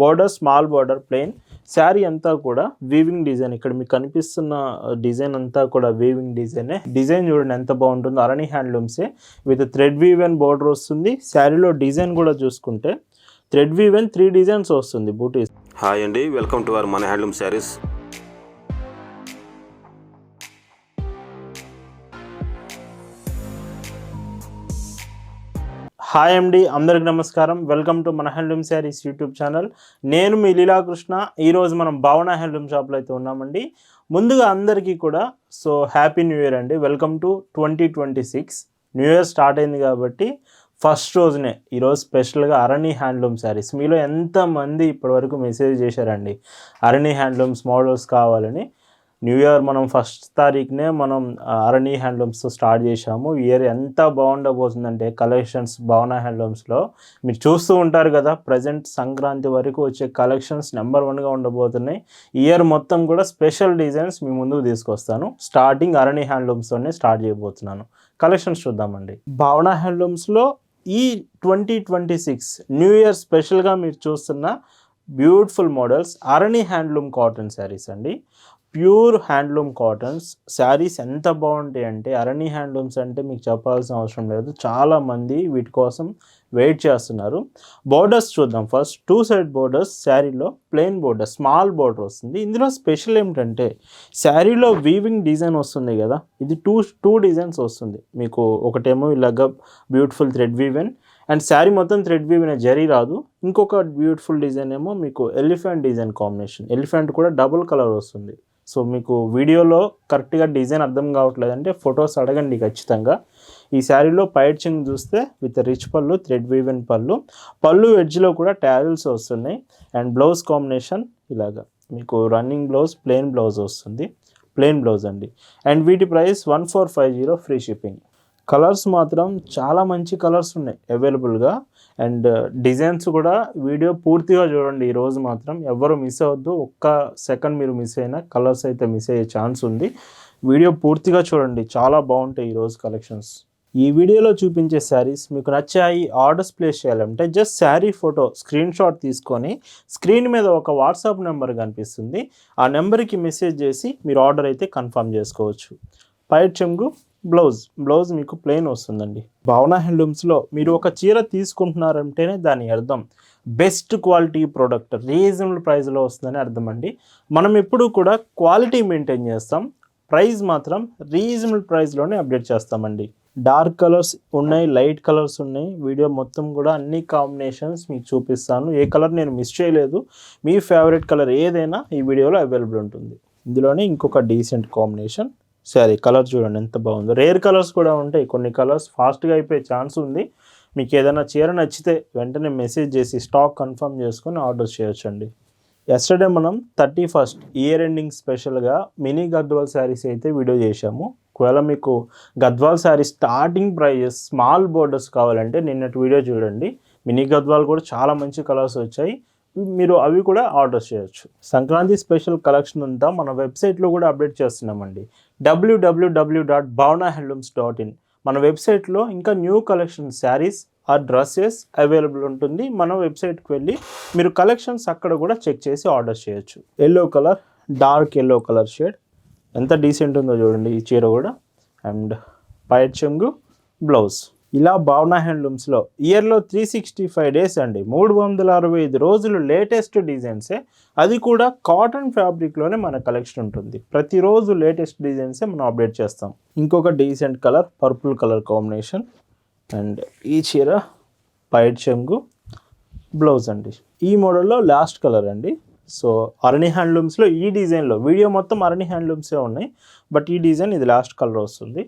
Border small border plain. Sari అంతా కూడా weaving design. ఇక్కడ మీకు కనిపిస్తున్న డిజైన్ అంతా కూడా వీవింగ్ డిజైనే. డిజైన్ చూడండి ఎంత బాగుంటుందో, అరణి హ్యాండ్లూమ్సే with thread weave and border వస్తుంది. శారీలో డిజైన్ కూడా చూసుకుంటే థ్రెడ్ వీవ్ అండ్ 3 డిజైన్స్ వస్తుంది బూటీస్. హాయ్ అండి, వెల్కమ్ టు అవర్ మన హ్యాండ్లూమ్ శారీస్. హాయ్ అండి, అందరికి నమస్కారం. వెల్కమ్ టు మన హ్యాండ్లూమ్ శారీస్ యూట్యూబ్ ఛానల్. నేను మీ లీలాకృష్ణ. ఈరోజు మనం భావన హ్యాండ్లూమ్ షాప్లో అయితే ఉన్నామండి. ముందుగా అందరికీ కూడా హ్యాపీ న్యూ ఇయర్ అండి. Welcome to 2026. New year start అయింది కాబట్టి ఫస్ట్ రోజునే ఈరోజు స్పెషల్గా అరణి హ్యాండ్లూమ్ శారీస్. మీలో ఎంతమంది ఇప్పటివరకు మెసేజ్ చేశారండి అరణి హ్యాండ్లూమ్స్ మోడల్స్ కావాలని. న్యూ ఇయర్ మనం 1st తారీఖునే మనం అరణి హ్యాండ్లూమ్స్తో స్టార్ట్ చేశాము. ఇయర్ ఎంత బాగుండబోతుందంటే కలెక్షన్స్ భావన హ్యాండ్లూమ్స్లో మీరు చూస్తూ ఉంటారు కదా. ప్రజెంట్ సంక్రాంతి వరకు వచ్చే కలెక్షన్స్ నెంబర్ 1గా ఉండబోతున్నాయి. ఇయర్ మొత్తం కూడా స్పెషల్ డిజైన్స్ మీ ముందుకు తీసుకొస్తాను. స్టార్టింగ్ అరణి హ్యాండ్లూమ్స్తోనే స్టార్ట్ చేయబోతున్నాను. కలెక్షన్స్ చూద్దామండి. భావన హ్యాండ్లూమ్స్లో ఈ 2026 న్యూ ఇయర్ స్పెషల్గా మీరు చూస్తున్న బ్యూటిఫుల్ మోడల్స్ అరణి హ్యాండ్లూమ్ కాటన్ శారీస్ అండి. ప్యూర్ హ్యాండ్లూమ్ కాటన్స్ శారీస్ ఎంత బాగుంటాయి అంటే, అరణి హ్యాండ్లూమ్స్ అంటే మీకు చెప్పాల్సిన అవసరం లేదు. చాలామంది వీటి కోసం వెయిట్ చేస్తున్నారు. బోర్డర్స్ చూద్దాం ఫస్ట్. 2 సైడ్ బోర్డర్స్, శారీలో ప్లెయిన్ బోర్డర్, స్మాల్ బోర్డర్ వస్తుంది. ఇందులో స్పెషల్ ఏమిటంటే శారీలో వీవింగ్ డిజైన్ వస్తుంది కదా, ఇది టూ డిజైన్స్ వస్తుంది మీకు. ఒకటేమో ఇలాగ beautiful thread woven and sari మొత్తం థ్రెడ్ వీవెన్, జరీ రాదు. ఇంకొక బ్యూటిఫుల్ డిజైన్ ఏమో మీకు ఎలిఫెంట్ డిజైన్ కాంబినేషన్. ఎలిఫెంట్ కూడా డబుల్ కలర్ వస్తుంది. సో మీకు వీడియోలో కరెక్ట్గా డిజైన్ అర్థం కావట్లేదంటే ఫొటోస్ అడగండి ఖచ్చితంగా. ఈ శారీలో పైడ్చింగ్ చూస్తే విత్ రిచ్ పళ్ళు, థ్రెడ్ వీవెన్ పళ్ళు ఎడ్జ్లో కూడా ట్యాజిల్స్ వస్తున్నాయి. అండ్ బ్లౌజ్ కాంబినేషన్ ఇలాగా మీకు రన్నింగ్ బ్లౌజ్, ప్లెయిన్ బ్లౌజ్ వస్తుంది. ప్లెయిన్ బ్లౌజ్ అండి. అండ్ వీటి ప్రైస్ 1450, ఫ్రీ షిప్పింగ్. కలర్స్ మాత్రం చాలా మంచి కలర్స్ ఉన్నాయి అవైలబుల్గా. అండ్ డిజైన్స్ కూడా వీడియో పూర్తిగా చూడండి. ఈరోజు మాత్రం ఎవరు మిస్ అవ్వద్దు. ఒక్క సెకండ్ మీరు మిస్ అయినా కలర్స్ అయితే మిస్ అయ్యే ఛాన్స్ ఉంది. వీడియో పూర్తిగా చూడండి, చాలా బాగుంటాయి ఈరోజు కలెక్షన్స్. ఈ వీడియోలో చూపించే శారీస్ మీకు నచ్చాయి, ఆర్డర్స్ ప్లేస్ చేయాలంటే just sari photo screen shot తీసుకొని స్క్రీన్ మీద ఒక వాట్సాప్ నెంబర్ కనిపిస్తుంది, ఆ నెంబర్కి మెసేజ్ చేసి మీరు ఆర్డర్ అయితే కన్ఫర్మ్ చేసుకోవచ్చు. పైట్ చెంగు బ్లౌజ్ మీకు ప్లెయిన్ వస్తుందండి. భావన హ్యాండ్లూమ్స్లో మీరు ఒక చీర తీసుకుంటున్నారంటేనే దాని అర్థం బెస్ట్ క్వాలిటీ ప్రోడక్ట్, రీజనబుల్ ప్రైస్లో వస్తుందని అర్థం అండి. మనం ఎప్పుడూ కూడా క్వాలిటీ మెయింటైన్ చేస్తాం, ప్రైస్ మాత్రం రీజనబుల్ ప్రైస్లోనే అప్డేట్ చేస్తామండి. డార్క్ కలర్స్ ఉన్నాయి, లైట్ కలర్స్ ఉన్నాయి. వీడియో మొత్తం కూడా అన్ని కాంబినేషన్స్ మీకు చూపిస్తాను. ఏ కలర్ నేను మిస్ చేయలేదు. మీ ఫేవరెట్ కలర్ ఏదైనా ఈ వీడియోలో అవైలబుల్ ఉంటుంది. ఇందులోనే ఇంకొక డీసెంట్ కాంబినేషన్ సరే, కలర్ చూడండి ఎంత బాగుందో. రేర్ కలర్స్ కూడా ఉంటాయి. కొన్ని కలర్స్ ఫాస్ట్గా అయిపోయే ఛాన్స్ ఉంది. మీకు ఏదైనా చీర నచ్చితే వెంటనే మెసేజ్ చేసి స్టాక్ కన్ఫర్మ్ చేసుకొని ఆర్డర్ చేయొచ్చండి. ఎస్టర్డే మనం 31st ఇయర్ ఎండింగ్ స్పెషల్గా మినీ గద్వాల్ శారీస్ అయితే వీడియో చేశాము. ఒకవేళ మీకు Gadwal sari starting prices small borders కావాలంటే నిన్నటి వీడియో చూడండి. మినీ గద్వాల్ కూడా చాలా మంచి కలర్స్ వచ్చాయి, మీరు అవి కూడా ఆర్డర్ చేయొచ్చు. సంక్రాంతి స్పెషల్ కలెక్షన్ అంతా మన వెబ్సైట్లో కూడా అప్డేట్ చేస్తున్నామండి. www.bhavanahandlooms.in మన వెబ్సైట్లో ఇంకా new collection saris or dresses available ఉంటుంది. మన వెబ్సైట్కి వెళ్ళి మీరు కలెక్షన్స్ అక్కడ కూడా చెక్ చేసి ఆర్డర్ చేయొచ్చు. Yellow colour, dark yellow colour shade ఎంత డీసెంట్ ఉందో చూడండి ఈ చీర కూడా. అండ్ పైట్ చెంగు బ్లౌజ్. ఇలా భావన హ్యాండ్లూమ్స్లో ఇయర్లో 365 డేస్ అండి, 365 రోజులు లేటెస్ట్ డిజైన్సే. అది కూడా కాటన్ ఫ్యాబ్రిక్లోనే మన కలెక్షన్ ఉంటుంది. ప్రతిరోజు లేటెస్ట్ డిజైన్సే మనం అప్డేట్ చేస్తాం. ఇంకొక decent colour, purple colour combination. And ఈ చీర పైట్ చెంగు బ్లౌజ్ అండి. ఈ మోడల్లో లాస్ట్ కలర్ అండి. సో అరణి హ్యాండ్లూమ్స్లో ఈ డిజైన్లో వీడియో మొత్తం అరణి హ్యాండ్లూమ్సే ఉన్నాయి, బట్ ఈ డిజైన్ ఇది లాస్ట్ కలర్ వస్తుంది.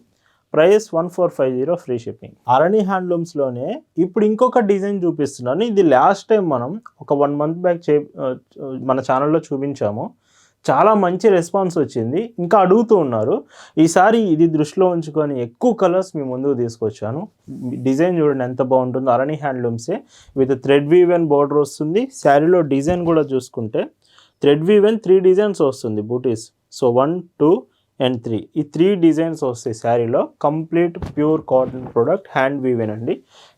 Price 1450, free shipping. అరణి హ్యాండ్లూమ్స్లోనే ఇప్పుడు ఇంకొక డిజైన్ చూపిస్తున్నాను. ఇది లాస్ట్ టైం మనం ఒక 1 month బ్యాక్ మన ఛానల్లో చూపించాము. చాలా మంచి రెస్పాన్స్ వచ్చింది, ఇంకా అడుగుతూ ఉన్నారు. ఈసారి ఇది దృష్టిలో ఉంచుకొని ఎక్కువ కలర్స్ మీ ముందుకు తీసుకొచ్చాను. డిజైన్ చూడండి ఎంత బాగుంటుందో. అరణి హ్యాండ్లూమ్సే విత్ థ్రెడ్ వీవెన్ బోర్డర్ వస్తుంది. శారీలో డిజైన్ కూడా చూసుకుంటే థ్రెడ్ వీవెన్ 3 డిజైన్స్ వస్తుంది బూటీస్. సో 1, 2 అండ్ 3 ఈ 3 డిజైన్స్ వస్తాయి శారీలో. Complete pure cotton product, hand వీవేనండి.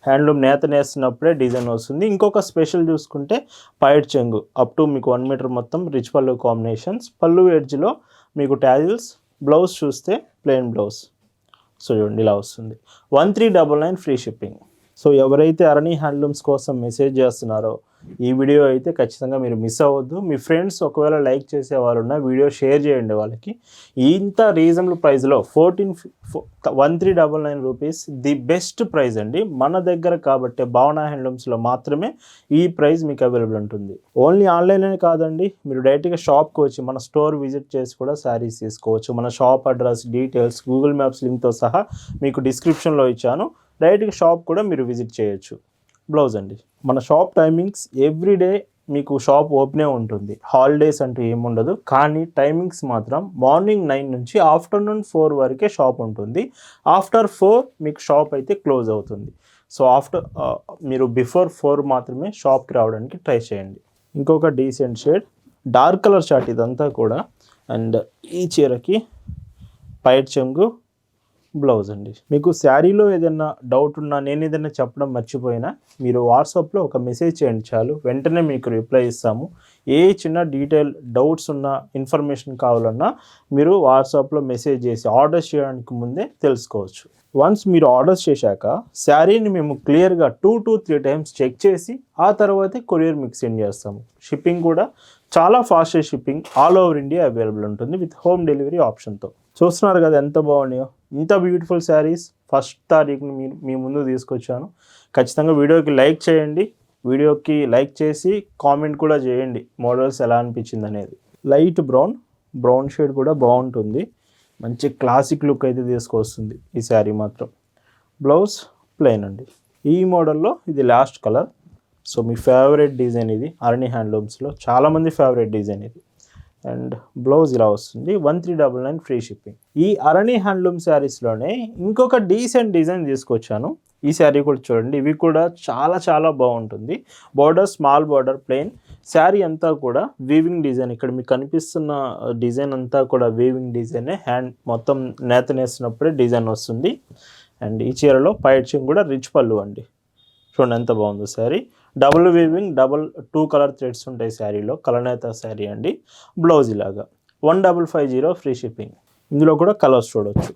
హ్యాండ్లూమ్ నేత నేస్తున్నప్పుడే డిజైన్ వస్తుంది. ఇంకొక స్పెషల్ చూసుకుంటే పైట్ చెంగు అప్ టు మీకు 1 మీటర్ మొత్తం రిచ్ పళ్ళు కాంబినేషన్స్. పళ్ళు ఎడ్జ్లో మీకు టాజిల్స్. బ్లౌజ్ చూస్తే ప్లెయిన్ బ్లౌజ్. సో చూడండి ఇలా వస్తుంది. 1399 ఫ్రీ షిప్పింగ్. సో ఎవరైతే అరణి హ్యాండ్లూమ్స్ కోసం మెసేజ్ చేస్తున్నారో ఈ వీడియో అయితే ఖచ్చితంగా మీరు మిస్ అవ్వద్దు. మీ ఫ్రెండ్స్ ఒకవేళ లైక్ చేసే వాళ్ళు ఉన్న వీడియో షేర్ చేయండి వాళ్ళకి. ఇంత రీజనబుల్ ప్రైస్లో 1399 రూపీస్ ది బెస్ట్ ప్రైస్ అండి మన దగ్గర. కాబట్టి భావన హ్యాండ్లూమ్స్లో మాత్రమే ఈ ప్రైస్ మీకు అవైలబుల్ ఉంటుంది. ఓన్లీ ఆన్లైన్లోనే కాదండి, మీరు డైరెక్ట్గా షాప్కి వచ్చి మన స్టోర్ విజిట్ చేసి కూడా శారీస్ తీసుకోవచ్చు. మన shop address details Google maps లింక్తో సహా మీకు డిస్క్రిప్షన్లో ఇచ్చాను. డైరెక్ట్గా షాప్ కూడా మీరు విజిట్ చేయొచ్చు. బ్లౌజ్ అండి, మన షాప్ టైమింగ్స్ ఎవ్రీడే మీకు షాప్ ఓపెనే ఉంటుంది. హాలిడేస్ అంటూ ఏముండదు. కానీ టైమింగ్స్ మాత్రం మార్నింగ్ 9 నుంచి ఆఫ్టర్నూన్ 4 వరకే షాప్ ఉంటుంది. ఆఫ్టర్ 4 మీకు షాప్ అయితే క్లోజ్ అవుతుంది. సో మీరు బిఫోర్ 4 మాత్రమే షాప్కి రావడానికి ట్రై చేయండి. ఇంకొక decent shade dark colour short ఇదంతా కూడా. అండ్ ఈ చీరకి పైట్ చెంగు, బ్లౌజ్ అండి. మీకు శారీలో ఏదైనా డౌట్ ఉన్నా, నేను ఏదైనా చెప్పడం మర్చిపోయినా మీరు వాట్సాప్లో ఒక మెసేజ్ చేయండి చాలు, వెంటనే మీకు రిప్లై ఇస్తాము. ఏ చిన్న డీటెయిల్ డౌట్స్ ఉన్నా, ఇన్ఫర్మేషన్ కావాలన్నా మీరు వాట్సాప్లో మెసేజ్ చేసి ఆర్డర్ చేయడానికి ముందే తెలుసుకోవచ్చు. వన్స్ మీరు ఆర్డర్స్ చేశాక శారీని మేము క్లియర్గా 2 to 3 టైమ్స్ చెక్ చేసి ఆ తర్వాతే కొరియర్ మీకు సెండ్ చేస్తాము. షిప్పింగ్ కూడా చాలా fast shipping all over India available ఉంటుంది విత్ హోమ్ డెలివరీ ఆప్షన్తో. చూస్తున్నారు కదా ఎంత బాగున్నాయో. ఇంత బ్యూటిఫుల్ శారీస్ 1st తారీఖుని మీ ముందు తీసుకొచ్చాను. ఖచ్చితంగా వీడియోకి లైక్ చేయండి. వీడియోకి లైక్ చేసి కామెంట్ కూడా చేయండి మోడల్స్ ఎలా అనిపించింది అనేది. లైట్ బ్రౌన్ షేడ్ కూడా బాగుంటుంది. మంచి క్లాసిక్ లుక్ అయితే తీసుకొస్తుంది ఈ శారీ మాత్రం. బ్లౌజ్ ప్లెయిన్ అండి. ఈ మోడల్లో ఇది లాస్ట్ కలర్. సో మీ ఫేవరెట్ డిజైన్ ఇది అరణి హ్యాండ్లూమ్స్లో చాలామంది ఫేవరెట్ డిజైన్ ఇది. అండ్ బ్లౌజ్ ఇలా వస్తుంది. 1399 ఫ్రీ షిప్పింగ్. ఈ అరణి హ్యాండ్లూమ్ శారీస్లోనే ఇంకొక డీసెంట్ డిజైన్ తీసుకొచ్చాను. ఈ శారీ కూడా చూడండి, ఇవి కూడా చాలా చాలా బాగుంటుంది. Border small border plain. Sari అంతా కూడా వీవింగ్ డిజైన్. ఇక్కడ మీకు కనిపిస్తున్న డిజైన్ అంతా కూడా వీవింగ్ డిజైనే. హ్యాండ్ మొత్తం నేత నేసినప్పుడే డిజైన్ వస్తుంది. అండ్ ఈ చీరలో పైట్ చెంగు కూడా రిచ్ పళ్ళు అండి. చూడండి ఎంత బాగుందో sari. Double weaving, 2 colour threads ఉంటాయి శారీలో. కలనేత శారీ అండి. బ్లౌజ్ ఇలాగా 1550 ఫ్రీ షిప్పింగ్. ఇందులో కూడా కలర్స్ చూడవచ్చు.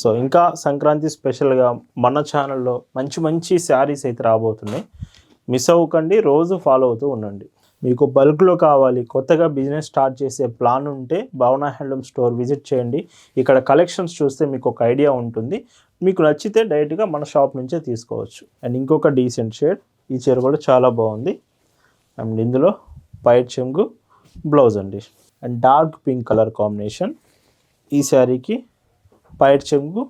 సో ఇంకా సంక్రాంతి స్పెషల్గా మన ఛానల్లో మంచి మంచి శారీస్ అయితే రాబోతున్నాయి. మిస్ అవ్వకండి, రోజు ఫాలో అవుతూ ఉండండి. మీకు బల్క్లో కావాలి, కొత్తగా బిజినెస్ స్టార్ట్ చేసే ప్లాన్ ఉంటే భావన హ్యాండ్లూమ్ స్టోర్ విజిట్ చేయండి. ఇక్కడ కలెక్షన్స్ చూస్తే మీకు ఒక ఐడియా ఉంటుంది. మీకు నచ్చితే డైరెక్ట్గా మన షాప్ నుంచే తీసుకోవచ్చు. అండ్ ఇంకొక డీసెంట్ షేడ్. ఈ చీర కూడా చాలా బాగుంది. అండ్ ఇందులో పైట్ చెంగు, బ్లౌజ్ అండి. And dark pink colour combination. ఈ శారీకి పైట్ చెంగు,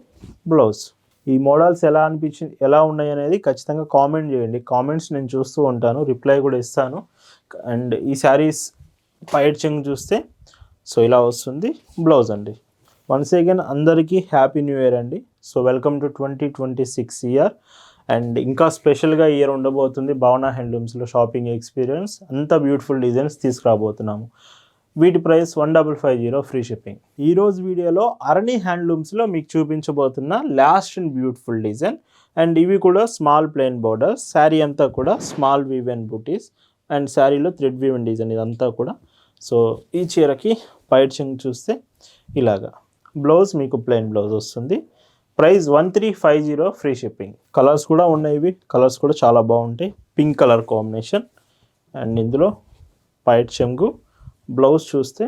బ్లౌజ్. ఈ మోడల్స్ ఎలా ఉన్నాయి అనేది ఖచ్చితంగా కామెంట్ చేయండి. కామెంట్స్ నేను చూస్తూ ఉంటాను, రిప్లై కూడా ఇస్తాను. అండ్ ఈ శారీస్ పైట్ చెంగు చూస్తే సో ఇలా వస్తుంది. బ్లౌజ్ అండి. వన్స్ అగైన్ అందరికీ హ్యాపీ న్యూ ఇయర్ అండి. So welcome to 2026 year. And ఇంకా స్పెషల్గా ఇయర్ ఉండబోతుంది భావన హ్యాండ్లూమ్స్లో షాపింగ్ ఎక్స్పీరియన్స్. అంత బ్యూటిఫుల్ డిజైన్స్ తీసుకురాబోతున్నాము. వీటి ప్రైస్ 1550 ఫ్రీ షిప్పింగ్. ఈరోజు వీడియోలో అరణి హ్యాండ్లూమ్స్లో మీకు చూపించబోతున్న last and beautiful design. And ఇవి కూడా స్మాల్ ప్లెయిన్ బోర్డర్స్. శారీ అంతా కూడా స్మాల్ వీవెన్ బూటీస్. అండ్ శారీలో థ్రెడ్ వీవెన్ డిజైన్ ఇదంతా కూడా. సో ఈ చీరకి పైట్ చెంగు చూస్తే ఇలాగా. బ్లౌజ్ మీకు ప్లెయిన్ బ్లౌజ్ వస్తుంది. Price 1350 free shipping. కలర్స్ కూడా ఉన్నాయి. ఇవి కలర్స్ కూడా చాలా బాగుంటాయి. Pink colour combination. అండ్ ఇందులో పైట్ చెంగు, బ్లౌజ్ చూస్తే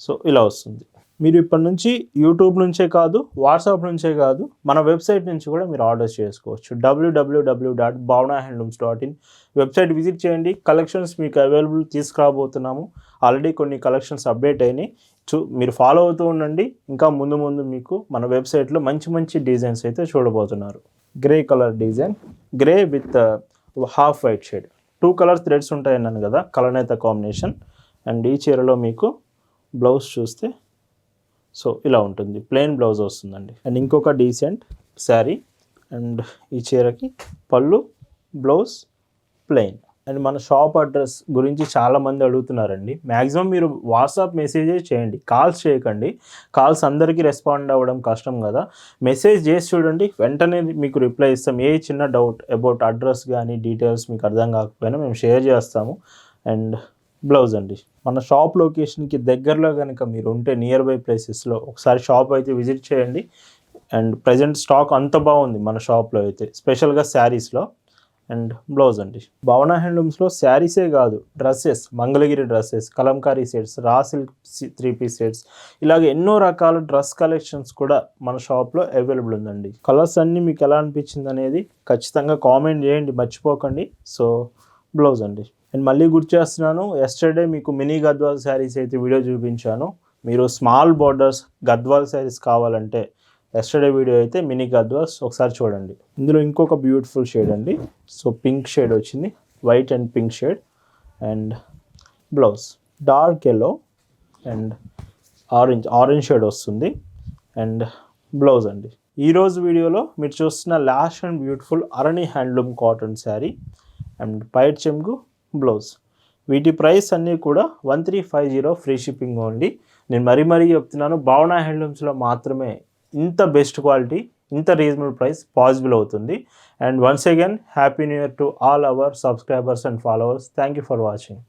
సో ఇలా వస్తుంది. మీరు ఇప్పటి నుంచి యూట్యూబ్ నుంచే కాదు, వాట్సాప్ నుంచే కాదు, మన వెబ్సైట్ నుంచి కూడా మీరు ఆర్డర్ చేసుకోవచ్చు. www.bhavanahandlooms.in వెబ్సైట్ విజిట్ చేయండి. కలెక్షన్స్ మీకు అవైలబుల్ తీసుకురాబోతున్నాము. ఆల్రెడీ కొన్ని కలెక్షన్స్ అప్డేట్ అయినాయి. మీరు ఫాలో అవుతూ ఉండండి. ఇంకా ముందు మీకు మన వెబ్సైట్లో మంచి మంచి డిజైన్స్ అయితే చూడబోతున్నారు. Grey colour design, grey with half white shade. 2 colour threads ఉంటాయి అన్నాను కదా, కలనేత కాంబినేషన్. అండ్ ఈ చీరలో మీకు బ్లౌజ్ చూస్తే సో ఇలా ఉంటుంది. ప్లెయిన్ బ్లౌజ్ వస్తుందండి. అండ్ ఇంకొక డీసెంట్ శారీ. అండ్ ఈ చీరకి పళ్ళు, బ్లౌజ్ ప్లెయిన్. అండ్ మన షాప్ అడ్రస్ గురించి చాలామంది అడుగుతున్నారండి. మ్యాక్సిమం మీరు వాట్సాప్ మెసేజే చేయండి, కాల్స్ చేయకండి. కాల్స్ అందరికీ రెస్పాండ్ అవ్వడం కష్టం కదా. మెసేజ్ చేసి చూడండి, వెంటనే మీకు రిప్లై ఇస్తాం. ఏ చిన్న డౌట్ అబౌట్ అడ్రస్ కానీ డీటెయిల్స్ మీకు అర్థం కాకపోయినా మేము షేర్ చేస్తాము. అండ్ బ్లౌజ్ అండి, మన షాప్ లొకేషన్కి దగ్గరలో కనుక మీరు ఉంటే నియర్ బై ప్లేసెస్లో ఒకసారి షాప్ అయితే విజిట్ చేయండి. అండ్ ప్రజెంట్ స్టాక్ అంత బాగుంది మన షాప్లో అయితే, స్పెషల్గా శారీస్లో. అండ్ బ్లౌజ్ అండి, భావన హ్యాండ్లూమ్స్లో శారీసే కాదు, dresses, Mangalagiri dresses, Kalamkari sets, raw silk 3-piece sets, ఇలాగ ఎన్నో రకాల డ్రెస్ కలెక్షన్స్ కూడా మన షాప్లో అవైలబుల్ ఉందండి. కలర్స్ అన్నీ మీకు ఎలా అనిపించింది అనేది ఖచ్చితంగా కామెంట్ చేయండి, మర్చిపోకండి. సో బ్లౌజ్ అండి, అండ్ మళ్ళీ గుర్తు చేస్తున్నాను, ఎస్టర్డే మీకు మినీ గద్వాల్ శారీస్ అయితే వీడియో చూపించాను. మీరు స్మాల్ బార్డర్స్ గద్వాల్ శారీస్ కావాలంటే ఎస్టర్డే వీడియో అయితే మినీ గద్వాల్స్ ఒకసారి చూడండి. ఇందులో ఇంకొక బ్యూటిఫుల్ షేడ్ అండి. సో పింక్ షేడ్ వచ్చింది, white and pink shade. And blouse dark yellow and orange shade వస్తుంది. అండ్ బ్లౌజ్ అండి, ఈరోజు వీడియోలో మీరు చూస్తున్న last and beautiful Arani handloom cotton sari and పైట్ చెంగు బ్లౌజ్. వీటి ప్రైస్ అన్నీ కూడా 1350 ఫ్రీ షిప్పింగ్ ఓన్లీ. నేను మరీ చెప్తున్నాను, భావన హ్యాండ్లూమ్స్లో మాత్రమే ఇంత బెస్ట్ క్వాలిటీ, ఇంత రీజనబుల్ ప్రైస్ పాసిబుల్ అవుతుంది. And once again happy new year to all our subscribers and followers. Thank you for watching.